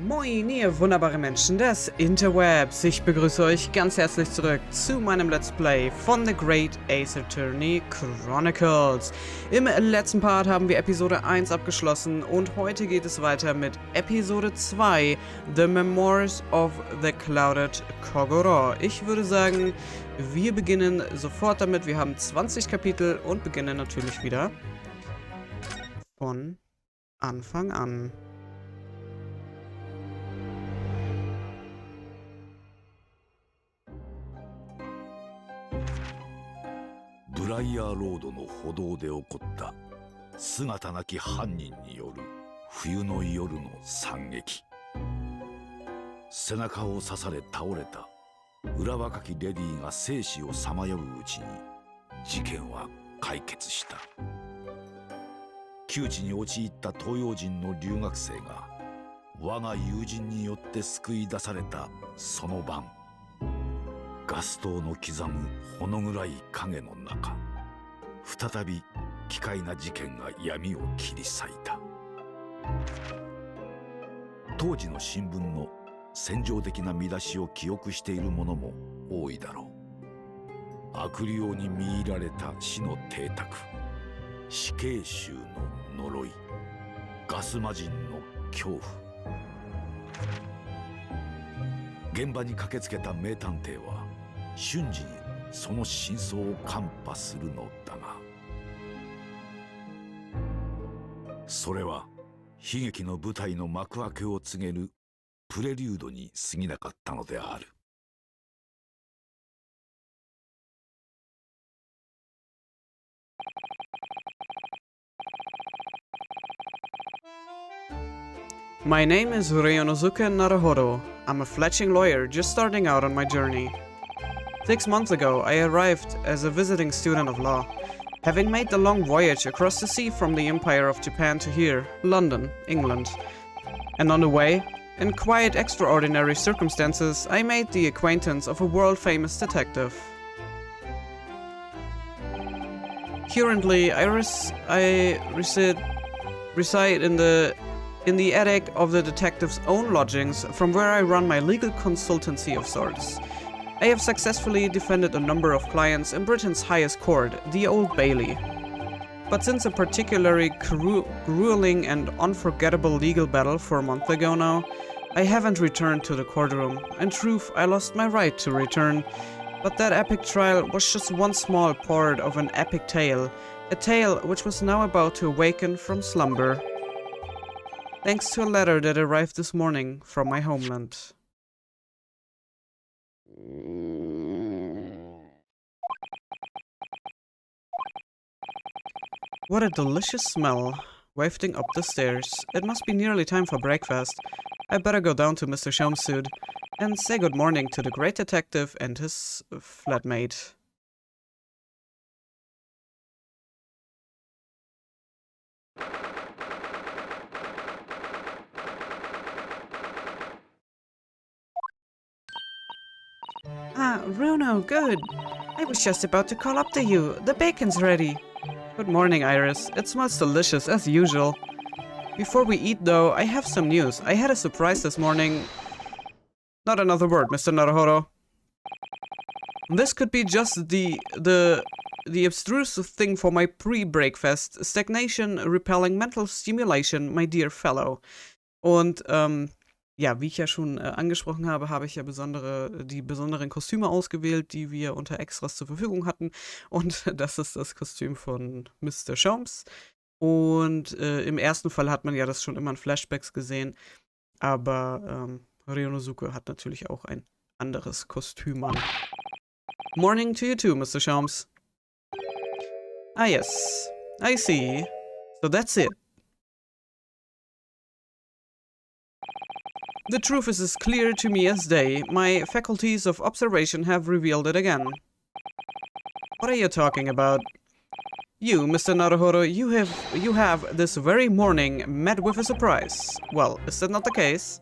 Moin, ihr wunderbare Menschen des Interwebs. Ich begrüße euch ganz herzlich zurück zu meinem Let's Play von The Great Ace-Attorney Chronicles. Im letzten Part haben wir Episode 1 abgeschlossen und heute geht es weiter mit Episode 2, The Memoirs of the Clouded Kokoro. Ich würde sagen, wir beginnen sofort damit. Wir haben 20 Kapitel und beginnen natürlich wieder von Anfang an.ブライヤーロードの歩道で起こった姿なき犯人による冬の夜の惨劇。背中を刺され倒れた裏若きレディが生死をさまよううちに事件は解決した。窮地に陥った東洋人の留学生が我が友人によって救い出されたその晩、ガス灯の刻むほの暗い影の中、再び奇怪な事件が闇を切り裂いた。当時の新聞の戦場的な見出しを記憶している者も多いだろう。悪霊に見入られた死の邸宅、死刑囚の呪い、ガス魔人の恐怖。現場に駆けつけた名探偵は瞬時にその真相を看破するのだが、それは悲劇の舞台の幕開けを告げるプレリュードに過ぎなかったのである。My name is Ryunosuke Naruhodo. I'm a fledgling lawyer just starting out on my journey. 6 months ago, I arrived as a visiting student of law, having made the long voyage across the sea from the Empire of Japan to here, London, England. And on the way, in quite extraordinary circumstances, I made the acquaintance of a world-famous detective. Currently, I reside in the attic of the detective's own lodgings, from where I run my legal consultancy of sorts. I have successfully defended a number of clients in Britain's highest court, the Old Bailey. But since a particularly grueling and unforgettable legal battle 4 months ago now, I haven't returned to the courtroom. In truth, I lost my right to return. But that epic trial was just one small part of an epic tale, a tale which was now about to awaken from slumber. Thanks to a letter that arrived this morning from my homeland. What a delicious smell, wafting up the stairs. It must be nearly time for breakfast. I better go down to Mr. Sholmes' and say good morning to the great detective and his flatmate. Ah, Runo, good. I was just about to call up to you. The bacon's ready. Good morning, Iris. It smells delicious, as usual. Before we eat, though, I have some news. I had a surprise this morning. Not another word, Mr. Naruhodo. This could be just the abstruse thing for my pre-breakfast. Stagnation, repelling mental stimulation, my dear fellow. Und, ja, wie ich ja schon angesprochen habe, habe ich ja die besonderen Kostüme ausgewählt, die wir unter Extras zur Verfügung hatten. Und das ist das Kostüm von Mr. Sholmes. Und im ersten Fall hat man ja das schon immer in Flashbacks gesehen. Aber Ryunosuke hat natürlich auch ein anderes Kostüm an. Morning to you too, Mr. Sholmes. Ah yes, I see. So that's it. The truth is as clear to me as day. My faculties of observation have revealed it again. What are you talking about? You, Mr. Naruhodo, you have this very morning met with a surprise. Well, is that not the case?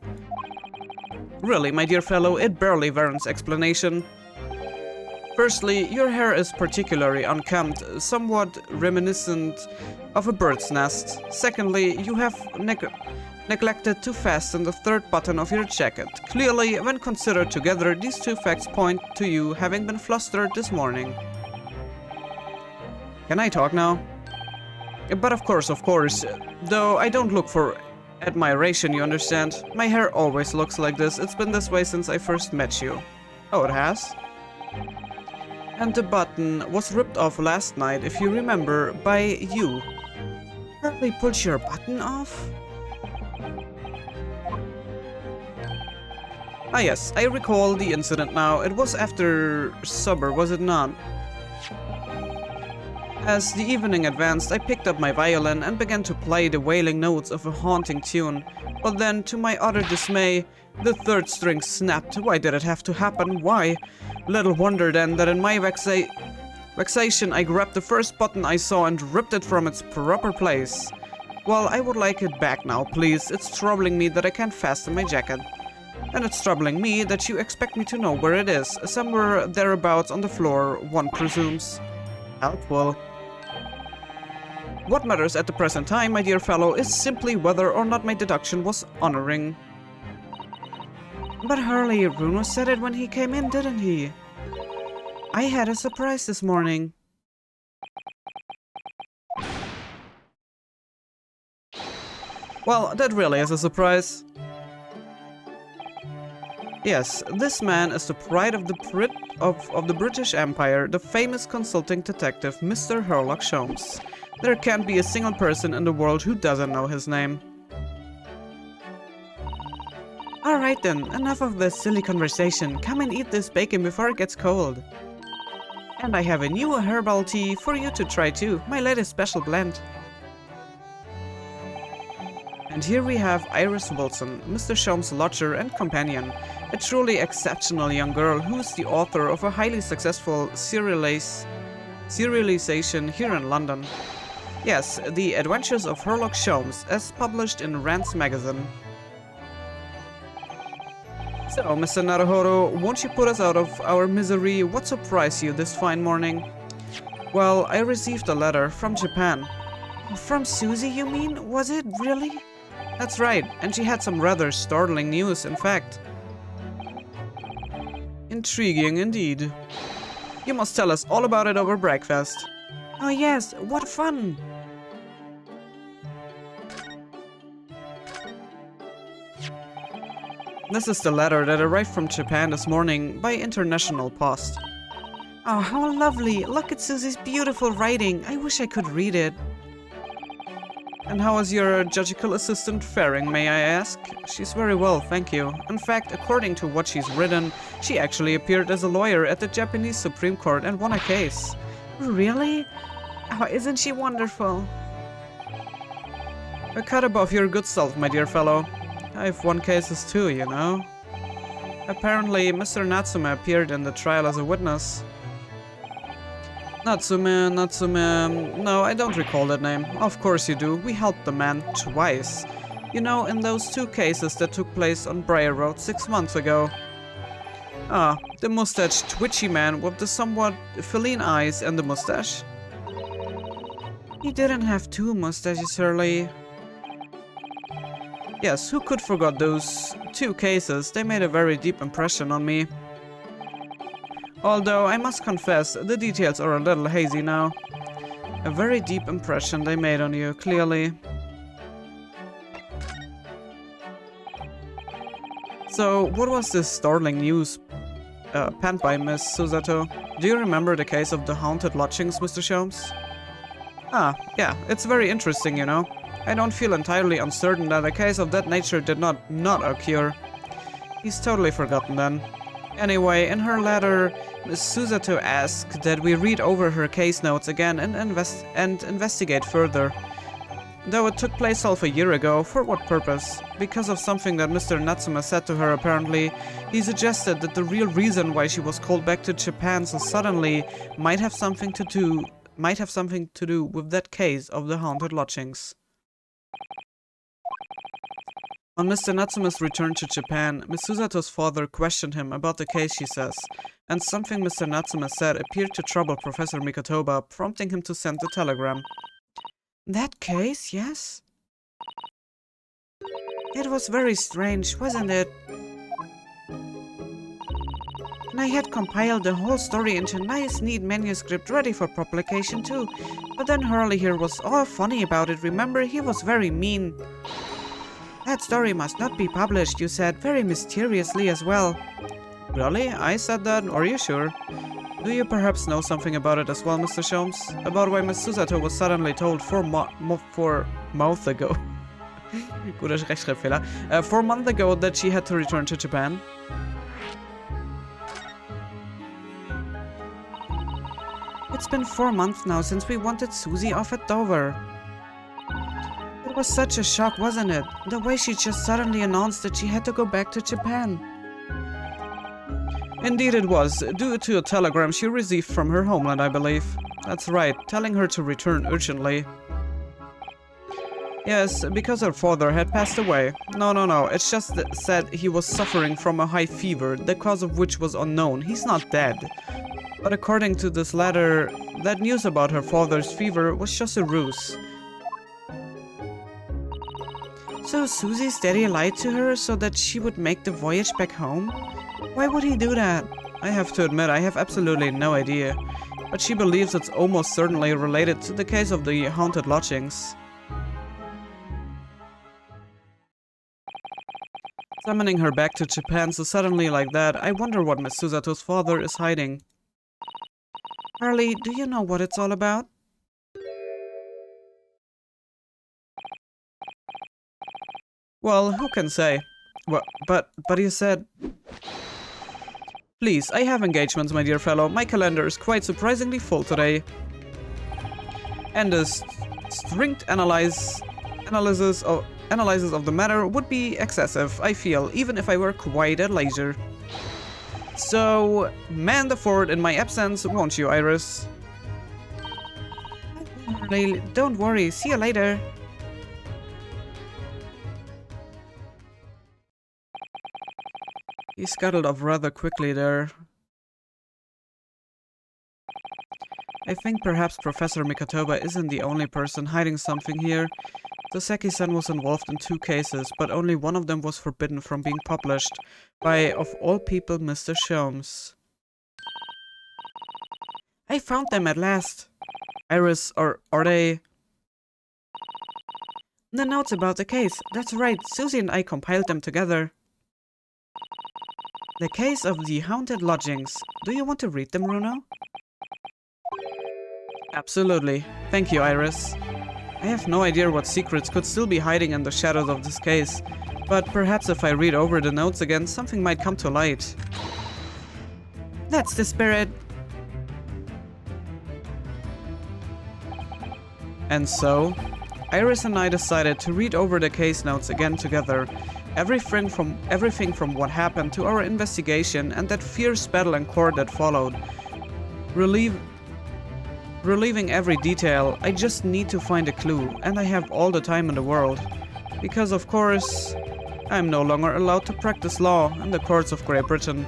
Really, my dear fellow, it barely warrants explanation. Firstly, your hair is particularly unkempt, somewhat reminiscent of a bird's nest. Secondly, you have neglected to fasten the third button of your jacket. Clearly, when considered together, these two facts point to you having been flustered this morning. Can I talk now? But of course, though I don't look for admiration, you understand? My hair always looks like this. It's been this way since I first met you. Oh, it has? And the button was ripped off last night, if you remember, by you. Hardly pulled your button off? Ah yes, I recall the incident now. It was after supper, was it not? As the evening advanced, I picked up my violin and began to play the wailing notes of a haunting tune. But then, to my utter dismay, the third string snapped. Why did it have to happen? Why? Little wonder then that in my vexation I grabbed the first button I saw and ripped it from its proper place. Well, I would like it back now, please. It's troubling me that I can't fasten my jacket. And it's troubling me that you expect me to know where it is. Somewhere thereabouts on the floor, one presumes. Helpful. What matters at the present time, my dear fellow, is simply whether or not my deduction was honoring. But Hurley, Ryuno said it when he came in, didn't he? I had a surprise this morning. Well, that really is a surprise. Yes, this man is the pride of the British Empire, the famous consulting detective Mr. Sherlock Holmes. There can't be a single person in the world who doesn't know his name. Alright then, enough of this silly conversation. Come and eat this bacon before it gets cold. And I have a new herbal tea for you to try too, my latest special blend. And here we have Iris Wilson, Mr. Sholmes' lodger and companion, a truly exceptional young girl who is the author of a highly successful serialization here in London. Yes, The Adventures of Sherlock Holmes, as published in Rand's magazine. So, Mr. Naruhodo, won't you put us out of our misery? What surprised you this fine morning? Well, I received a letter from Japan. From Susie, you mean? Was it really? That's right, and she had some rather startling news, in fact. Intriguing indeed. You must tell us all about it over breakfast. Oh yes, what fun! This is the letter that arrived from Japan this morning by international post. Oh, how lovely! Look at Susie's beautiful writing. I wish I could read it. And how is your judicial assistant faring, may I ask? She's very well, thank you. In fact, according to what she's written, she actually appeared as a lawyer at the Japanese Supreme Court and won a case. Really? Oh, isn't she wonderful? A cut above your good self, my dear fellow. I've won cases too, you know. Apparently, Mr. Natsume appeared in the trial as a witness. Natsume... No, I don't recall that name. Of course you do. We helped the man twice. You know, in those two cases that took place on Briar Road 6 months ago. Ah, the mustached, twitchy man with the somewhat feline eyes and the mustache. He didn't have two mustaches, Hurley. Yes, who could forget those two cases? They made a very deep impression on me. Although, I must confess, the details are a little hazy now. A very deep impression they made on you, clearly. So, what was this startling news penned by Miss Susato? Do you remember the case of the haunted lodgings, Mr. Sholmes? Ah, yeah, it's very interesting, you know. I don't feel entirely uncertain that a case of that nature did not occur. He's totally forgotten then. Anyway, in her letter, Miss Susato asked that we read over her case notes again and investigate further. Though it took place half a year ago, for what purpose? Because of something that Mr. Natsume said to her apparently, he suggested that the real reason why she was called back to Japan so suddenly might have something to do with that case of the haunted lodgings. On Mr. Natsume's return to Japan, Miss Susato's father questioned him about the case, she says, and something Mr. Natsume said appeared to trouble Professor Mikotoba, prompting him to send the telegram. That case, yes? It was very strange, wasn't it? And I had compiled the whole story into a nice, neat manuscript ready for publication too. But then Hurley here was all funny about it, remember? He was very mean. That story must not be published, you said, very mysteriously as well. Really? I said that? Are you sure? Do you perhaps know something about it as well, Mr. Sholmes? About why Miss Susato was suddenly told 4 months ago. Guter Rechtschreibfehler. 4 months ago that she had to return to Japan. It's been 4 months now since we wanted Susie off at Dover. It was such a shock, wasn't it? The way she just suddenly announced that she had to go back to Japan. Indeed it was, due to a telegram she received from her homeland, I believe. That's right, telling her to return urgently. Yes, because her father had passed away. No, it's just that said he was suffering from a high fever, the cause of which was unknown. He's not dead. But according to this letter, that news about her father's fever was just a ruse. So Susie's daddy lied to her so that she would make the voyage back home? Why would he do that? I have to admit, I have absolutely no idea. But she believes it's almost certainly related to the case of the haunted lodgings. Summoning her back to Japan so suddenly like that, I wonder what Miss Susato's father is hiding. Harley, do you know what it's all about? Well, who can say? Well, but you said... Please, I have engagements, my dear fellow. My calendar is quite surprisingly full today. And a strict analysis of the matter would be excessive, I feel, even if I were quite at leisure. So, man the fort in my absence, won't you, Iris? Don't worry, see you later. He scuttled off rather quickly there. I think perhaps Professor Mikotoba isn't the only person hiding something here. Saseki-san was involved in 2 cases, but only one of them was forbidden from being published by, of all people, Mr. Sholmes. I found them at last. Iris, are they... The notes about the case. That's right, Susie and I compiled them together. The case of the haunted lodgings. Do you want to read them, Runo? Absolutely. Thank you, Iris. I have no idea what secrets could still be hiding in the shadows of this case, but perhaps if I read over the notes again, something might come to light. That's the spirit. And so, Iris and I decided to read over the case notes again together. Everything from what happened to our investigation and that fierce battle in court that followed. Relieving every detail, I just need to find a clue, and I have all the time in the world. Because of course, I'm no longer allowed to practice law in the courts of Great Britain.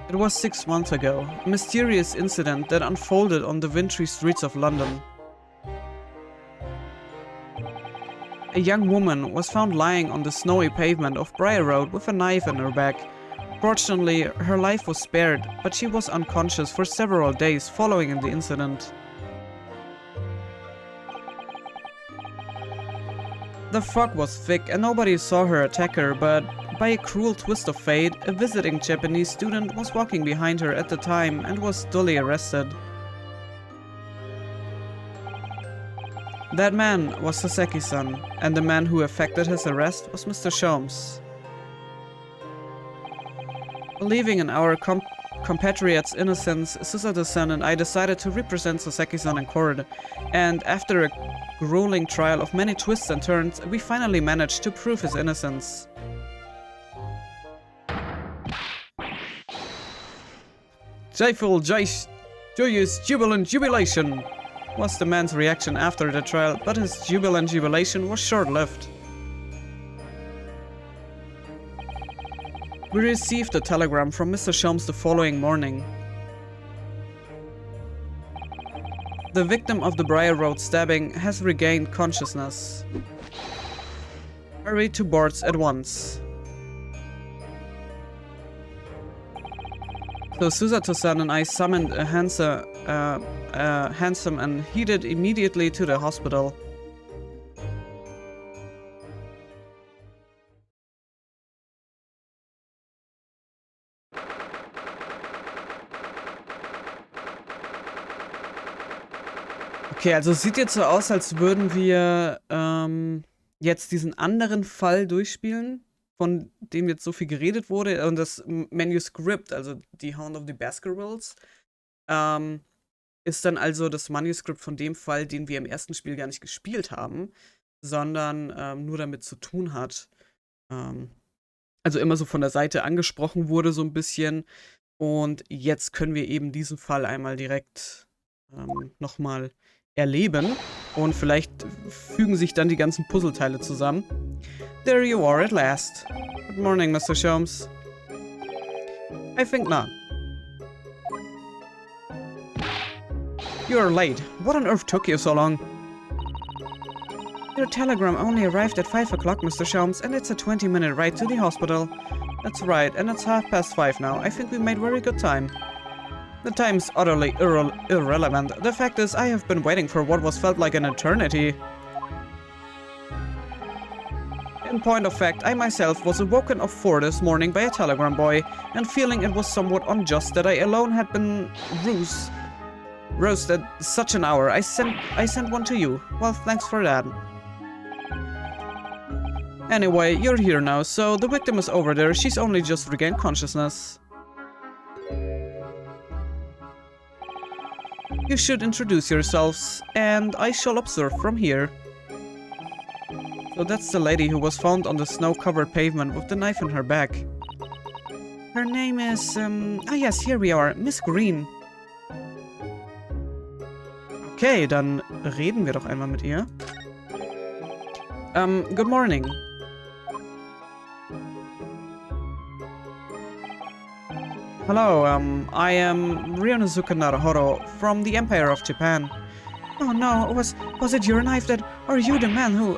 It was 6 months ago, a mysterious incident that unfolded on the wintry streets of London. A young woman was found lying on the snowy pavement of Briar Road with a knife in her back. Fortunately, her life was spared, but she was unconscious for several days following the incident. The fog was thick and nobody saw her attack her, but by a cruel twist of fate, a visiting Japanese student was walking behind her at the time and was duly arrested. That man was Saseki-san, and the man who effected his arrest was Mr. Sholmes. Believing in our compatriot's innocence, Susato-san and I decided to represent Saseki-san in court, and after a grueling trial of many twists and turns, we finally managed to prove his innocence. Joyful, joyous, jubilant jubilation was the man's reaction after the trial, but his jubilant jubilation was short-lived. We received a telegram from Mr. Sholmes the following morning. The victim of the Briar Road stabbing has regained consciousness. Hurry to boards at once. So Susato-san and I summoned a handsome and headed immediately to the hospital. Okay, also es sieht jetzt so aus, als würden wir jetzt diesen anderen Fall durchspielen, von dem jetzt so viel geredet wurde. Und das Manuskript, also die Hound of the Baskervilles, ist dann also das Manuskript von dem Fall, den wir im ersten Spiel gar nicht gespielt haben, sondern nur damit zu tun hat. Also immer so von der Seite angesprochen wurde so ein bisschen. Und jetzt können wir eben diesen Fall einmal direkt nochmal erleben. Und vielleicht fügen sich dann die ganzen Puzzleteile zusammen. There you are at last. Good morning, Mr. Sholmes. I think not. You're late. What on earth took you so long? Your telegram only arrived at 5 o'clock, Mr. Sholmes, and it's a 20-minute ride to the hospital. That's right, and it's 5:30 now. I think we made very good time. The time's utterly irrelevant. The fact is, I have been waiting for what was felt like an eternity. In point of fact, I myself was awoken of 4 this morning by a telegram boy, and feeling it was somewhat unjust that I alone had been roasted such an hour, I sent one to you. Well, thanks for that. Anyway, you're here now, so the victim is over there. She's only just regained consciousness. You should introduce yourselves, and I shall observe from here. So that's the lady who was found on the snow-covered pavement with the knife in her back. Her name is, yes, here we are, Miss Green. Okay, dann reden wir doch einmal mit ihr. Good morning. Hello, I am Ryunosuke Naruhodo from the Empire of Japan. Oh no, was it your knife that... Are you the man who...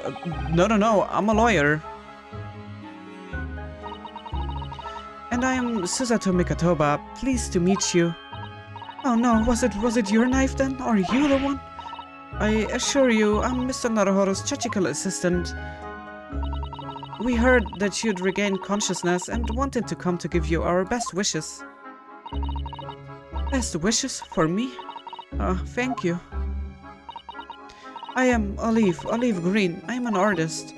No, I'm a lawyer. And I am Susato Mikatoba, pleased to meet you. Oh no, was it your knife then? Are you the one? I assure you, I'm Mr. Naruhodo's Chachikal assistant. We heard that you'd regained consciousness and wanted to come to give you our best wishes. Best wishes for me? Thank you. I am Olive Green. I'm an artist.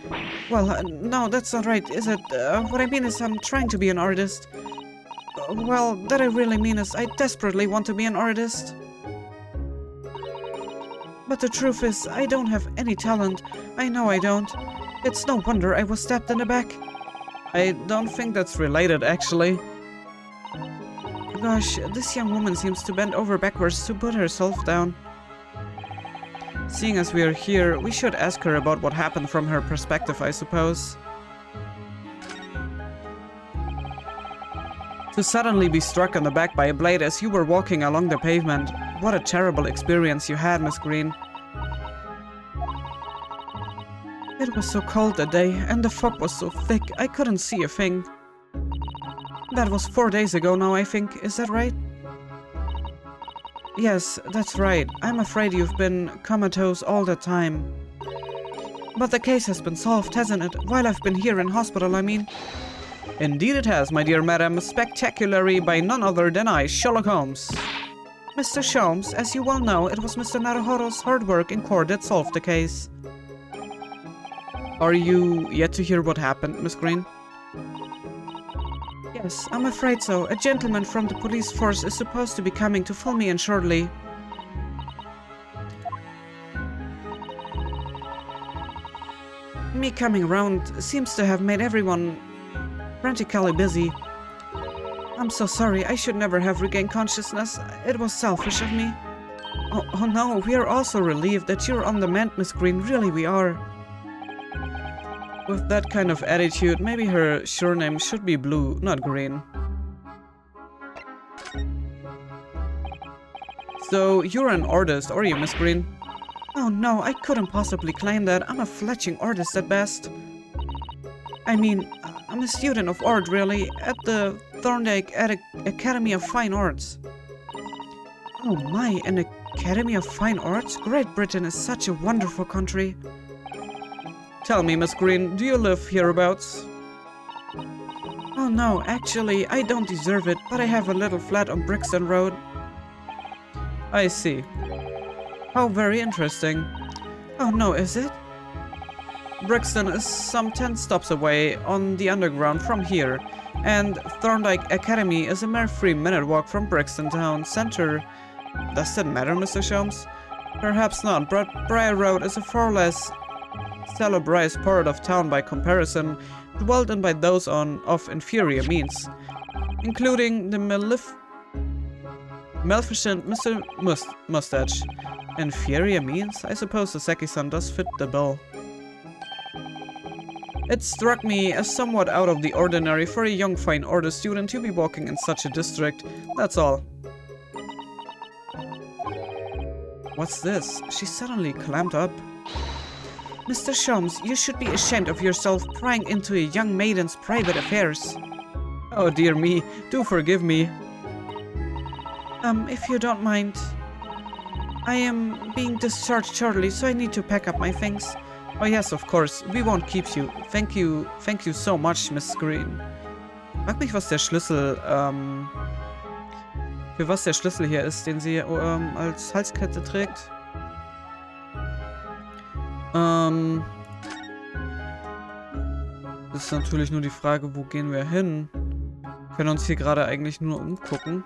Well, no, that's not right, is it? What I mean is I'm trying to be an artist. Well, that I really mean is I desperately want to be an artist. But the truth is, I don't have any talent. I know I don't. It's no wonder I was stabbed in the back. I don't think that's related, actually. Gosh, this young woman seems to bend over backwards to put herself down. Seeing as we are here, we should ask her about what happened from her perspective, I suppose. To suddenly be struck on the back by a blade as you were walking along the pavement. What a terrible experience you had, Miss Green. It was so cold that day, and the fog was so thick, I couldn't see a thing. That was 4 days ago now, I think. Is that right? Yes, that's right. I'm afraid you've been comatose all the time. But the case has been solved, hasn't it? While I've been here in hospital, I mean. Indeed it has, my dear madam, spectacularly by none other than I, Sherlock Holmes. Mr. Sholmes, as you well know, it was Mr. Naruhodo's hard work in court that solved the case. Are you yet to hear what happened, Miss Green? Yes, I'm afraid so. A gentleman from the police force is supposed to be coming to fill me in shortly. Me coming around seems to have made everyone frantically busy. I'm so sorry, I should never have regained consciousness. It was selfish of me. Oh no, we are also relieved that you're on the mend, Miss Green. Really, we are. With that kind of attitude, maybe her surname should be Blue, not Green. So, you're an artist, are you, Miss Green? Oh no, I couldn't possibly claim that. I'm a fledgling artist at best. I mean, I'm a student of art, really, at the Thorndike Academy of Fine Arts. Oh my, an Academy of Fine Arts? Great Britain is such a wonderful country. Tell me, Miss Green, do you live hereabouts? Oh no, actually, I don't deserve it, but I have a little flat on Brixton Road. I see. How very interesting. Oh no, is it? Brixton is some 10 stops away on the underground from here, and Thorndike Academy is a mere 3-minute walk from Brixton town center. Does that matter, Mr. Sholmes? Perhaps not, but Briar Road is a far less celebrized part of town by comparison, dwelt in by those of inferior means, including the maleficent Mr. Mustache. Inferior means? I suppose the Seki-san does fit the bill. It struck me as somewhat out of the ordinary for a young fine artist student to be walking in such a district, that's all. What's this? She suddenly clammed up. Mr. Sholmes, you should be ashamed of yourself prying into a young maiden's private affairs. Oh dear me, do forgive me. If you don't mind. I am being discharged shortly, so I need to pack up my things. Oh yes, of course, we won't keep you. Thank you so much, Miss Green. Frag mich, was der Schlüssel, für was der Schlüssel hier ist, den sie als Halskette trägt. Das ist natürlich nur die Frage, wo gehen wir hin? Wir können uns hier gerade eigentlich nur umgucken.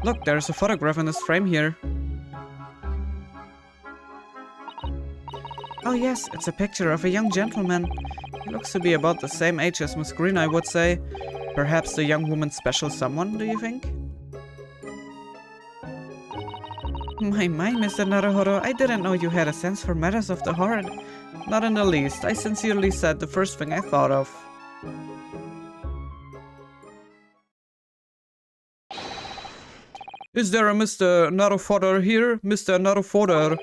Look, there's a photograph in this frame here. Oh yes, it's a picture of a young gentleman. He looks to be about the same age as Miss Green, I would say. Perhaps the young woman's special someone, do you think? My, Mr. Naruhodo, I didn't know you had a sense for matters of the heart. Not in the least. I sincerely said the first thing I thought of. Is there a Mr. Naruhodo here? Mr. Naruhodo.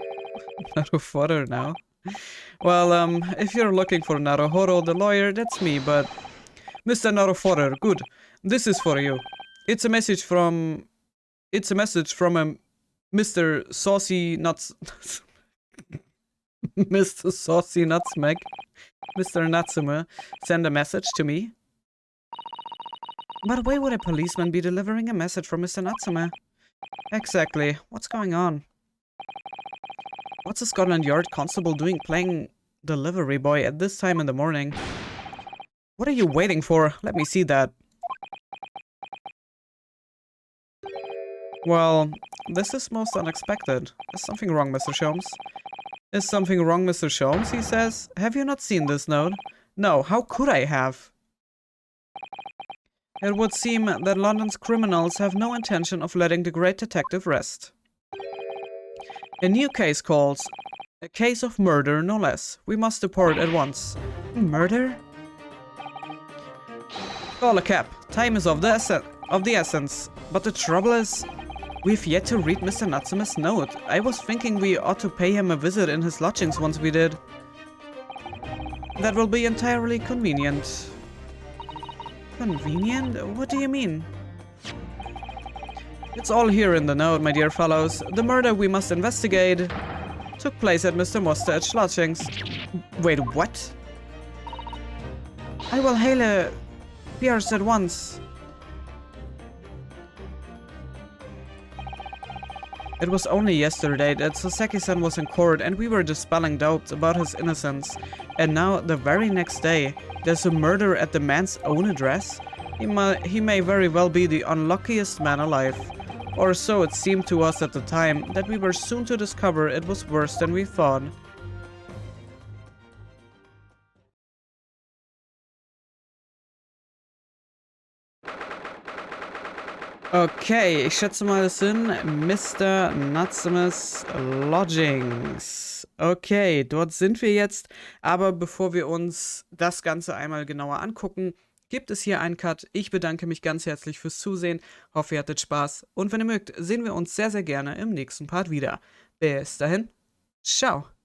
Naruhodo now. Well, if you're looking for Naruhodo, the lawyer, that's me, but... Mr. Naruhodo, good. This is for you. It's a message from a Mr. Saucy Nuts... Mr. Saucy Nutsmack. Mr. Natsume send a message to me. But why would a policeman be delivering a message from Mr. Natsume? Exactly. What's going on? What's a Scotland Yard constable doing playing delivery boy at this time in the morning? What are you waiting for? Let me see that. Well, this is most unexpected. Is something wrong, Mr. Sholmes? Is something wrong, Mr. Sholmes, he says. Have you not seen this note? No, how could I have? It would seem that London's criminals have no intention of letting the great detective rest. A new case calls. A case of murder, no less. We must depart at once. Murder? Call a cab. Time is of the essence. But the trouble is, we've yet to read Mr. Natsume's note. I was thinking we ought to pay him a visit in his lodgings once we did. That will be entirely convenient. Convenient? What do you mean? It's all here in the note, my dear fellows. The murder we must investigate took place at Mr. Mustache's lodgings. Wait, what? I will hail a Pierce at once. It was only yesterday that Sasaki-san was in court and we were dispelling doubts about his innocence. And now, the very next day, there's a murder at the man's own address? He may very well be the unluckiest man alive. Or so it seemed to us at the time, that we were soon to discover it was worse than we thought. Okay, ich schätze mal, es sind Mr. Natsumes Lodgings. Okay, dort sind wir jetzt. Aber bevor wir uns das Ganze einmal genauer angucken, gibt es hier einen Cut. Ich bedanke mich ganz herzlich fürs Zusehen, hoffe ihr hattet Spaß und wenn ihr mögt, sehen wir uns sehr, sehr gerne im nächsten Part wieder. Bis dahin, ciao!